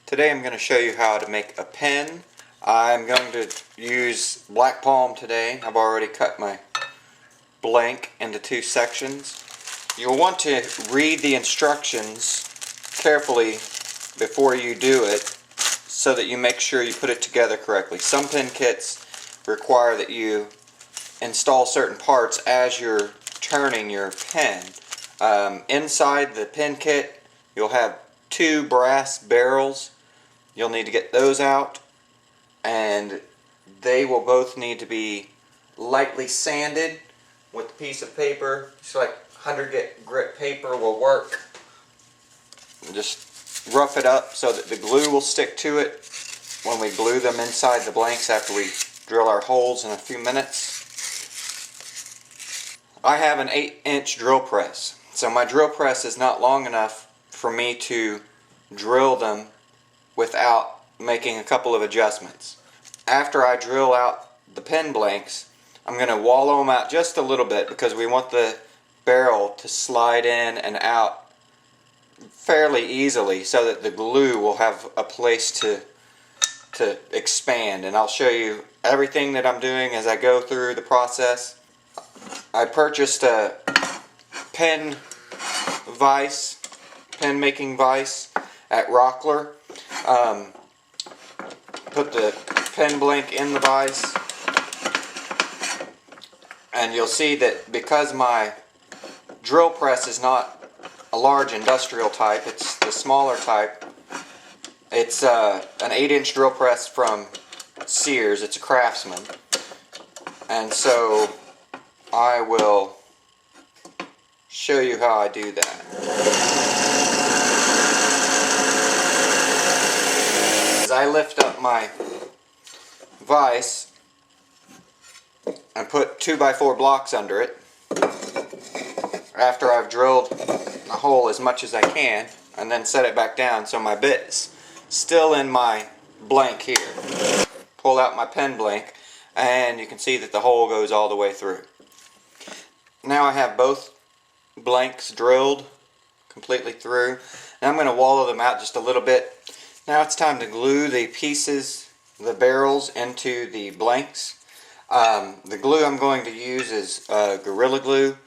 Today I'm going to show you how to make a pen. I'm going to use Black Palm today. I've already cut my blank into two sections. You'll want to read the instructions carefully before you do it so that you make sure you put it together correctly. Some pen kits require that you install certain parts as you're turning your pen. Inside the pen kit you'll have two brass barrels. You'll need to get those out, and they will both need to be lightly sanded with a piece of paper. Just like 100 grit paper will work. Just rough it up so that the glue will stick to it when we glue them inside the blanks after we drill our holes in a few minutes. I have an 8-inch drill press, so my drill press is not long enough for me to drill them without making a couple of adjustments. After I drill out the pen blanks, I'm going to wallow them out just a little bit because we want the barrel to slide in and out fairly easily so that the glue will have a place to expand. And I'll show you everything that I'm doing as I go through the process. I purchased a pen making vise at Rockler. Put the pen blank in the vise, and you'll see that because my drill press is not a large industrial type, it's the smaller type. It's an 8-inch drill press from Sears. It's a Craftsman, and so I will show you how I do that. As I lift up my vise and put 2x4 blocks under it, after I've drilled a hole as much as I can, and then set it back down so my bit's still in my blank here. Pull out my pen blank and you can see that the hole goes all the way through. Now I have both blanks drilled completely through, and I'm going to wallow them out just a little bit. Now it's time to glue the pieces, the barrels, into the blanks. The glue I'm going to use is Gorilla Glue.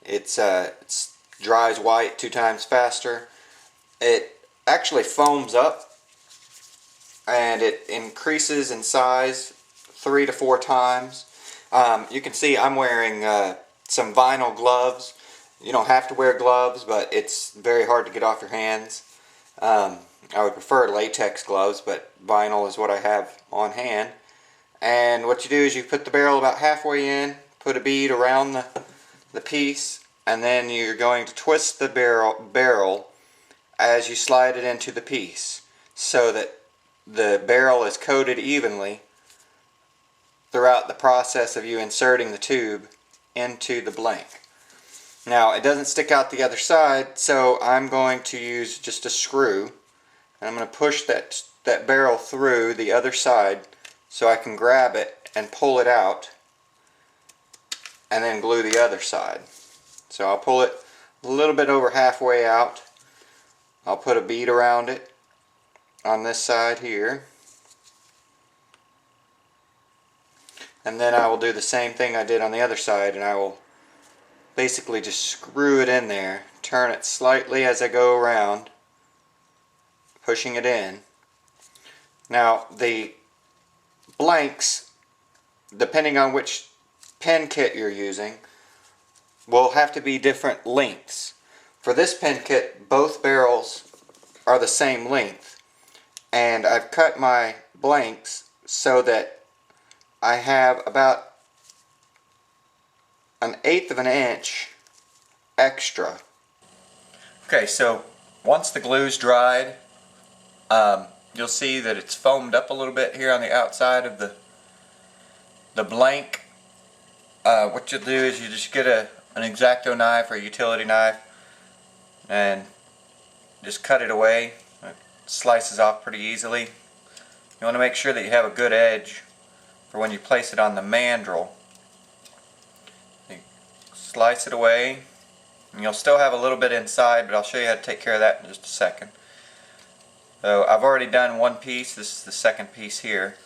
It dries white 2 times faster. It actually foams up and it increases in size 3 to 4 times. You can see I'm wearing some vinyl gloves. You don't have to wear gloves, but it's very hard to get off your hands. I would prefer latex gloves, but vinyl is what I have on hand. And what you do is you put the barrel about halfway in, put a bead around the piece, and then you're going to twist the barrel as you slide it into the piece so that the barrel is coated evenly throughout the process of you inserting the tube into the blank. Now it doesn't stick out the other side, so I'm going to use just a screw. I'm going to push that barrel through the other side so I can grab it and pull it out and then glue the other side. So I'll pull it a little bit over halfway out. I'll put a bead around it on this side here, and then I will do the same thing I did on the other side, and I will basically just screw it in there, turn it slightly as I go around, pushing it in. Now the blanks, depending on which pen kit you're using, will have to be different lengths. For this pen kit, both barrels are the same length, and I've cut my blanks so that I have about 1/8 of an inch extra. Okay, so once the glue's dried, you'll see that it's foamed up a little bit here on the outside of the blank. What you'll do is you just get an X-Acto knife or a utility knife and just cut it away. It slices off pretty easily. You want to make sure that you have a good edge for when you place it on the mandrel. You slice it away, and you'll still have a little bit inside, but I'll show you how to take care of that in just a second. So I've already done one piece. This is the second piece here.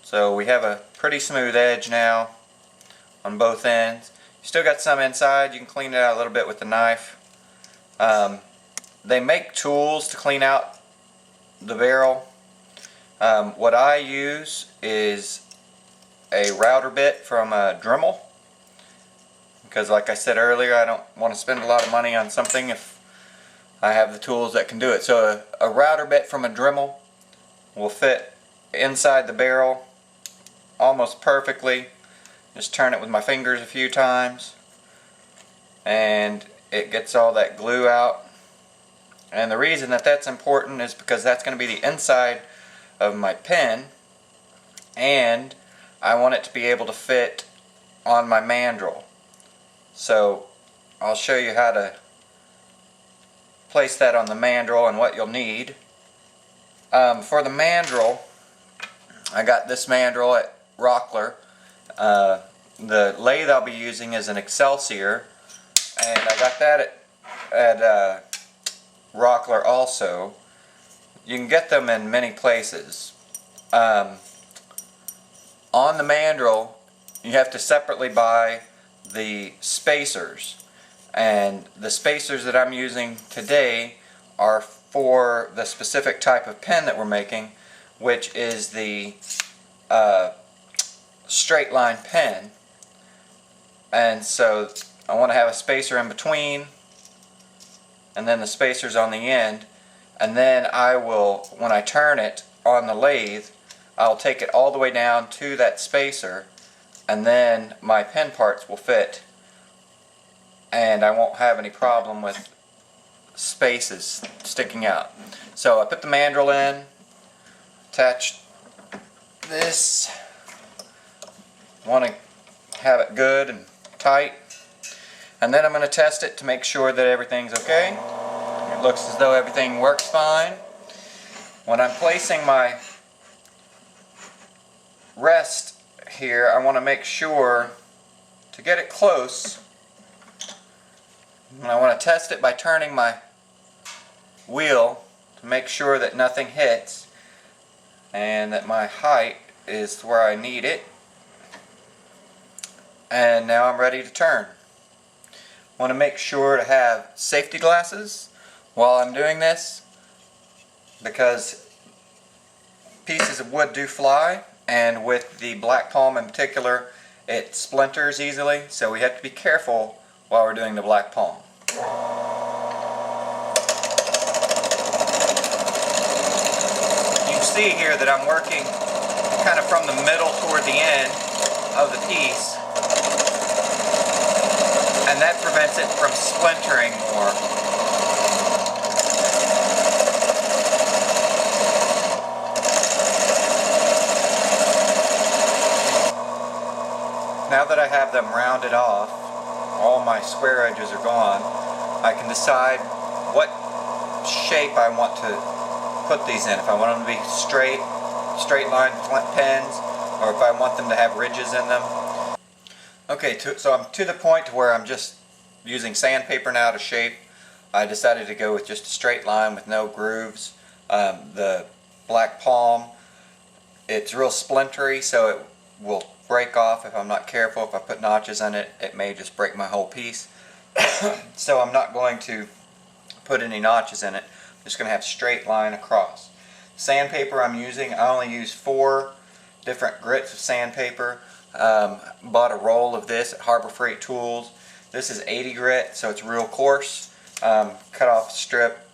So we have a pretty smooth edge now on both ends. You still got some inside. You can clean it out a little bit with the knife. They make tools to clean out the barrel. What I use is a router bit from a Dremel, because like I said earlier, I don't want to spend a lot of money on something if I have the tools that can do it. So a router bit from a Dremel will fit inside the barrel almost perfectly. Just turn it with my fingers a few times and it gets all that glue out. And the reason that that's important is because that's going to be the inside of my pen, and I want it to be able to fit on my mandrel. So I'll show you how to place that on the mandrel and what you'll need. For the mandrel, I got this mandrel at Rockler. The lathe I'll be using is an Excelsior, and I got that at Rockler also. You can get them in many places. On the mandrel, you have to separately buy the spacers, and the spacers that I'm using today are for the specific type of pen that we're making, which is the straight line pen. And so I want to have a spacer in between and then the spacers on the end, and then I will, when I turn it on the lathe, I'll take it all the way down to that spacer, and then my pen parts will fit and I won't have any problem with spaces sticking out. So I put the mandrel in, attach this, want to have it good and tight, and then I'm going to test it to make sure that everything's okay. It looks as though everything works fine. When I'm placing my rest here, I want to make sure to get it close, and I want to test it by turning my wheel to make sure that nothing hits and that my height is where I need it. And now I'm ready to turn. I want to make sure to have safety glasses while I'm doing this, because pieces of wood do fly, and with the black palm in particular, it splinters easily, so we have to be careful while we're doing the black palm. You can see here that I'm working kind of from the middle toward the end of the piece, and that prevents it from splintering more. Now that I have them rounded off, all my square edges are gone, I can decide what shape I want to put these in. If I want them to be straight line pens, or if I want them to have ridges in them. Okay, so I'm to the point where I'm just using sandpaper now to shape. I decided to go with just a straight line with no grooves. The black palm, it's real splintery, so it will break off if I'm not careful. If I put notches in it, it may just break my whole piece. So I'm not going to put any notches in it. I'm just going to have straight line across. Sandpaper I'm using, I only use 4 different grits of sandpaper. Bought a roll of this at Harbor Freight Tools. This is 80 grit, so it's real coarse. Cut off a strip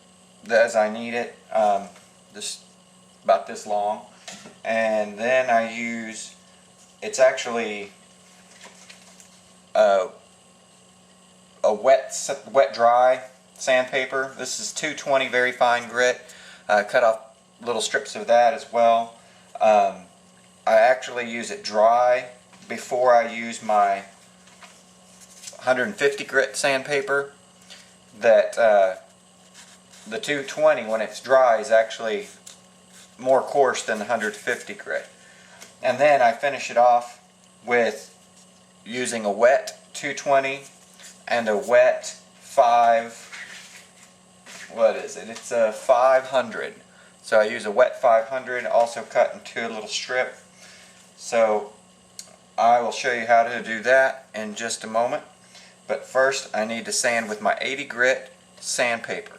as I need it, just about this long. And then I use, it's actually a wet dry sandpaper. This is 220 very fine grit. Cut off little strips of that as well. I actually use it dry before I use my 150 grit sandpaper. That the 220, when it's dry, is actually more coarse than the 150 grit. And then I finish it off with using a wet 220 and a wet 5 what is it? It's a 500. So I use a wet 500, also cut into a little strip. So I will show you how to do that in just a moment. But first I need to sand with my 80 grit sandpaper.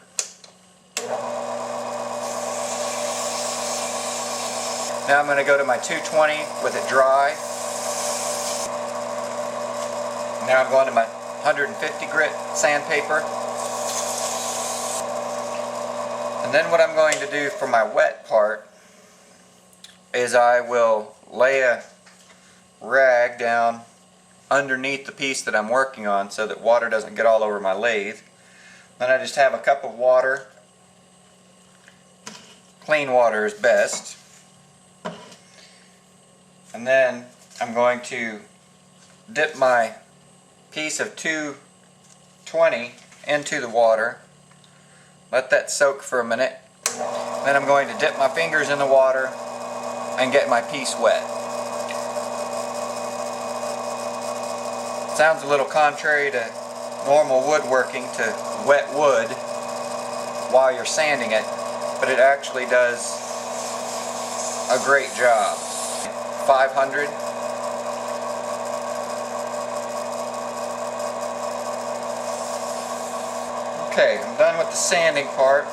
Now I'm going to go to my 220 with it dry. Now I'm going to my 150 grit sandpaper. And then what I'm going to do for my wet part is I will lay a rag down underneath the piece that I'm working on so that water doesn't get all over my lathe. Then I just have a cup of water. Clean water is best. And then I'm going to dip my piece of 220 into the water. Let that soak for a minute. Then I'm going to dip my fingers in the water and get my piece wet. Sounds a little contrary to normal woodworking to wet wood while you're sanding it, but it actually does a great job. 500. Okay, I'm done with the sanding part.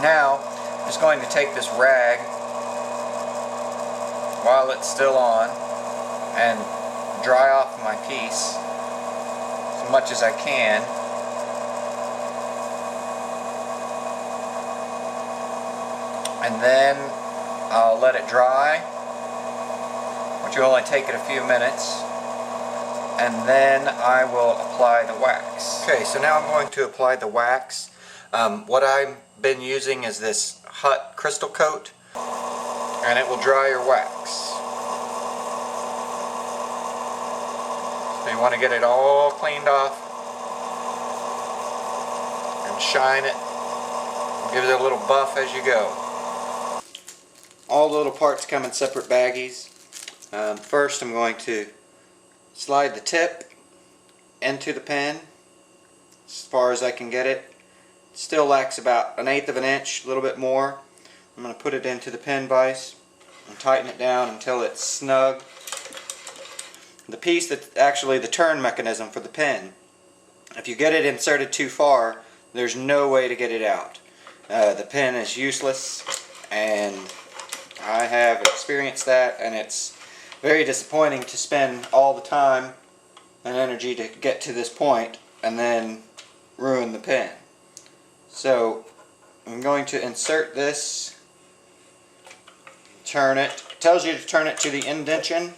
Now I'm just going to take this rag while it's still on and dry off my piece as much as I can. And then I'll let it dry, which will only take it a few minutes. And then I will apply the wax. Okay, so now I'm going to apply the wax. What I've been using is this Hut Crystal Coat, and it will dry your wax. So you want to get it all cleaned off and shine it. Give it a little buff as you go. All the little parts come in separate baggies. First I'm going to slide the tip into the pen as far as I can get it. It still lacks about 1/8 of an inch, a little bit more. I'm going to put it into the pen vise and tighten it down until it's snug. The piece that's actually the turn mechanism for the pen, if you get it inserted too far, there's no way to get it out. The pen is useless, and I have experienced that, and it's very disappointing to spend all the time and energy to get to this point and then ruin the pen. So I'm going to insert this, turn it. It tells you to turn it to the indentation,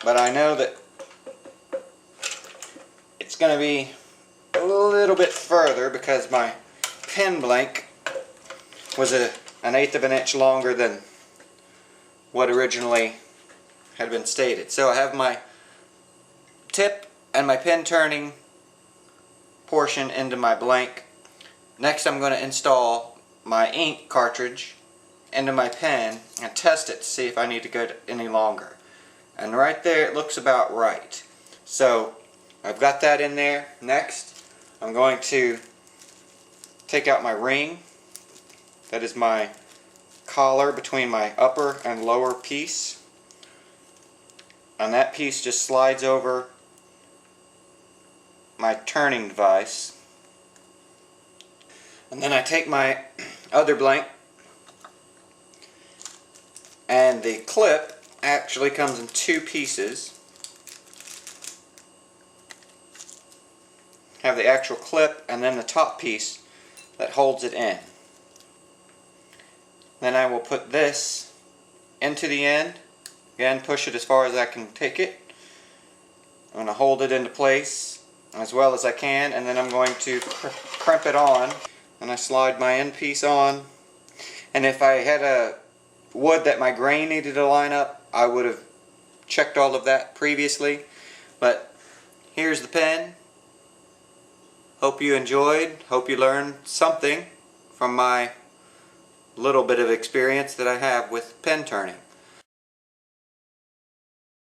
but I know that it's going to be a little bit further because my pen blank was 1/8 of an inch longer than what originally had been stated. So I have my tip and my pen turning portion into my blank. Next I'm going to install my ink cartridge into my pen and test it to see if I need to go any longer. And right there it looks about right. So I've got that in there. Next I'm going to take out my ring. That is my collar between my upper and lower piece, and that piece just slides over my turning device. And then I take my other blank, and the clip actually comes in two pieces. Have the actual clip and then the top piece that holds it in. Then I will put this into the end. Again, push it as far as I can take it. I'm going to hold it into place as well as I can, and then I'm going to crimp it on. And I slide my end piece on. And if I had a wood that my grain needed to line up, I would have checked all of that previously. But here's the pen. Hope you enjoyed. Hope you learned something from my little bit of experience that I have with pen turning.